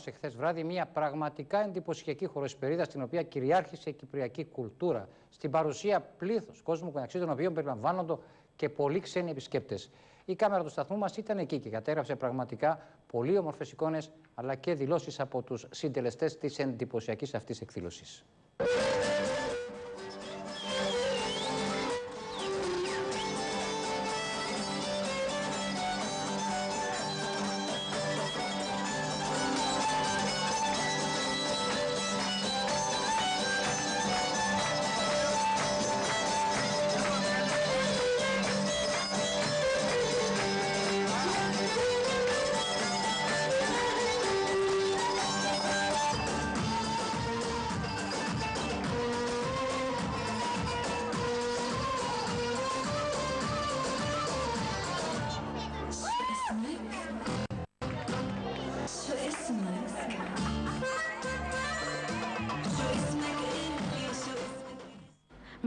Εχθές βράδυ μια πραγματικά εντυπωσιακή χοροσπερίδα στην οποία κυριάρχησε η κυπριακή κουλτούρα, στην παρουσία πλήθους κόσμου, μεταξύ των οποίων περιλαμβάνονται και πολλοί ξένοι επισκέπτες. Η κάμερα του σταθμού μας ήταν εκεί και κατέγραψε πραγματικά πολύ όμορφες εικόνες αλλά και δηλώσεις από τους συντελεστές της εντυπωσιακής αυτής εκδήλωσης.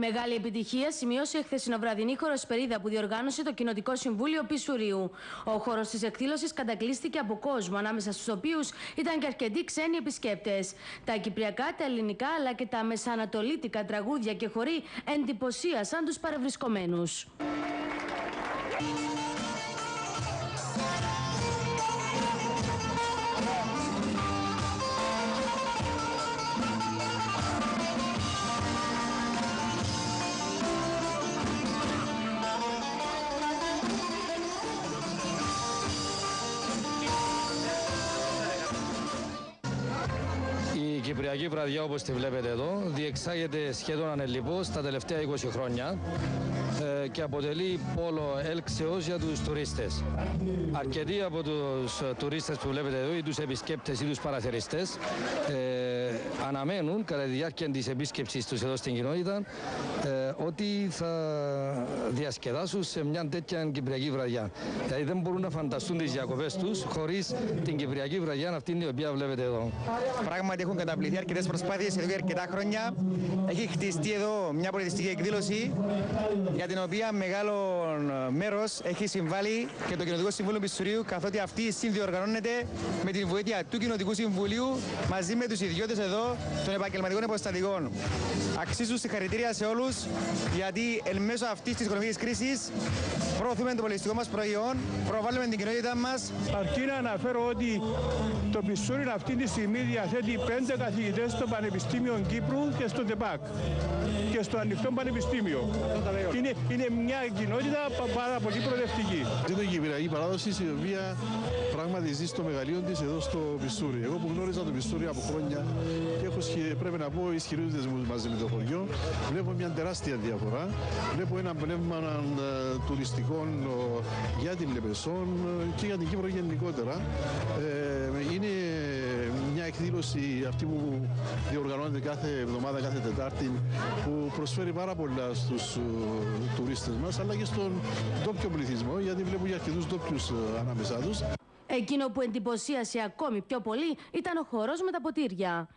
Μεγάλη επιτυχία σημείωσε η χθεσινοβραδινή χοροσπερίδα που διοργάνωσε το Κοινοτικό Συμβούλιο Πισουρίου. Ο χώρος της εκδήλωσης κατακλείστηκε από κόσμο, ανάμεσα στους οποίους ήταν και αρκετοί ξένοι επισκέπτες. Τα κυπριακά, τα ελληνικά αλλά και τα μεσανατολίτικα τραγούδια και χοροί εντυπωσίασαν τους παρευρισκομένους. Η Κυπριακή βραδιά, όπως τη βλέπετε εδώ, διεξάγεται σχεδόν ανελιπώς τα τελευταία 20 χρόνια και αποτελεί πόλο έλξεως για τους τουρίστες. Αρκετοί από τους τουρίστες που βλέπετε εδώ ή τους επισκέπτες ή τους παραθεριστές αναμένουν κατά τη διάρκεια της επίσκεψης τους εδώ στην κοινότητα ότι θα διασκεδάσουν σε μια τέτοια Κυπριακή βραδιά. Δηλαδή δεν μπορούν να φανταστούν τις διακοπές τους χωρίς την Κυπριακή βραδιά, αυτήν την οποία βλέπετε εδώ. Πράγματι έχουν καταπληθεί αρκετές προσπάθειες εδώ για αρκετά χρόνια. Έχει χτιστεί εδώ μια πολιτιστική εκδήλωση για την οποία μεγάλο μέρος έχει συμβάλει και το Κοινοτικό Συμβούλιο Πισουρίου, καθότι αυτή συνδιοργανώνεται με την βοήθεια του Κοινοτικού Συμβουλίου μαζί με τους ιδιώτες εδώ των επαγγελματικών υποστατικών. Αξίζουν συγχαρητήρια σε όλους, γιατί εν μέσω αυτής της οικονομικής κρίσης προωθούμε το πολιτιστικό μας προϊόν, προβάλλουμε την κοινότητα μας. Αρκεί να αναφέρω ότι το Πισούριο αυτή τη στιγμή διαθέτει 5 καθηγητές στο Πανεπιστήμιο Κύπρου και στο ΤΕΠΑΚ και στο Ανοιχτό Πανεπιστήμιο. Είναι μια κοινότητα πάρα πολύ προοδευτική. Είναι η κυπριακή παράδοση η οποία πράγματι ζει στο μεγαλείο της εδώ στο Πισούριο. Εγώ που γνώριζα το Πισούριο από χρόνια και έχω, πρέπει να πω, ισχυρούς δεσμούς μαζί με το χωριό, βλέπω μια τεράστια διαφορά. Βλέπω ένα πνεύμα τουριστικών για την Λεπεσόν και για την Κύπρο γενικότερα. Είναι μια εκδήλωση αυτή που διοργανώνεται κάθε εβδομάδα, κάθε Τετάρτη, που προσφέρει πάρα πολλά στους τουρίστες μας, αλλά και στον ντόπιο πληθυσμό, γιατί βλέπω για αρκετούς ντόπιους ανάμεσά τους. Εκείνο που εντυπωσίασε ακόμη πιο πολύ ήταν ο χορός με τα ποτήρια.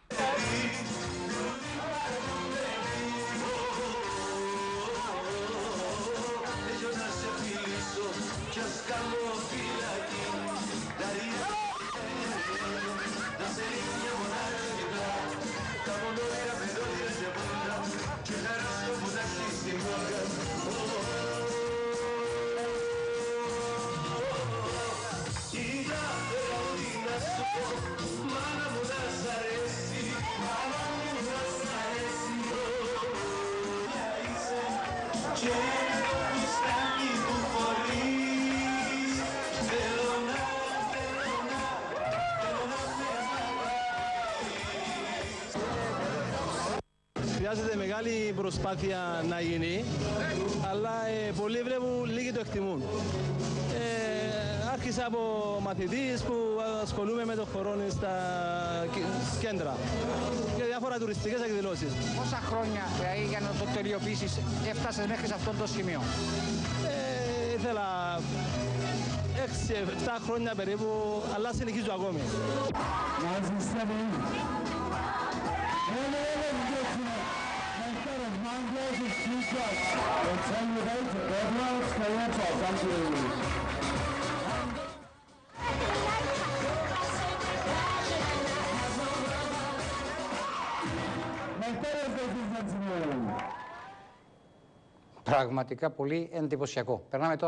Χρειάζεται μεγάλη προσπάθεια να γίνει, αλλά πολλοί βλέπουν, λίγοι το εκτιμούν. Άρχισα από μαθητής που ασχολούμαι με το χορό στα κέντρα και διάφορα τουριστικές εκδηλώσεις. Πόσα χρόνια για να το τελειοποιήσεις έφτασες μέχρι σε αυτό το σημείο? Ήθελα 6-7 χρόνια περίπου, αλλά συνεχίζω ακόμη. Πραγματικά πολύ εντυπωσιακό. Περνάμε τώρα.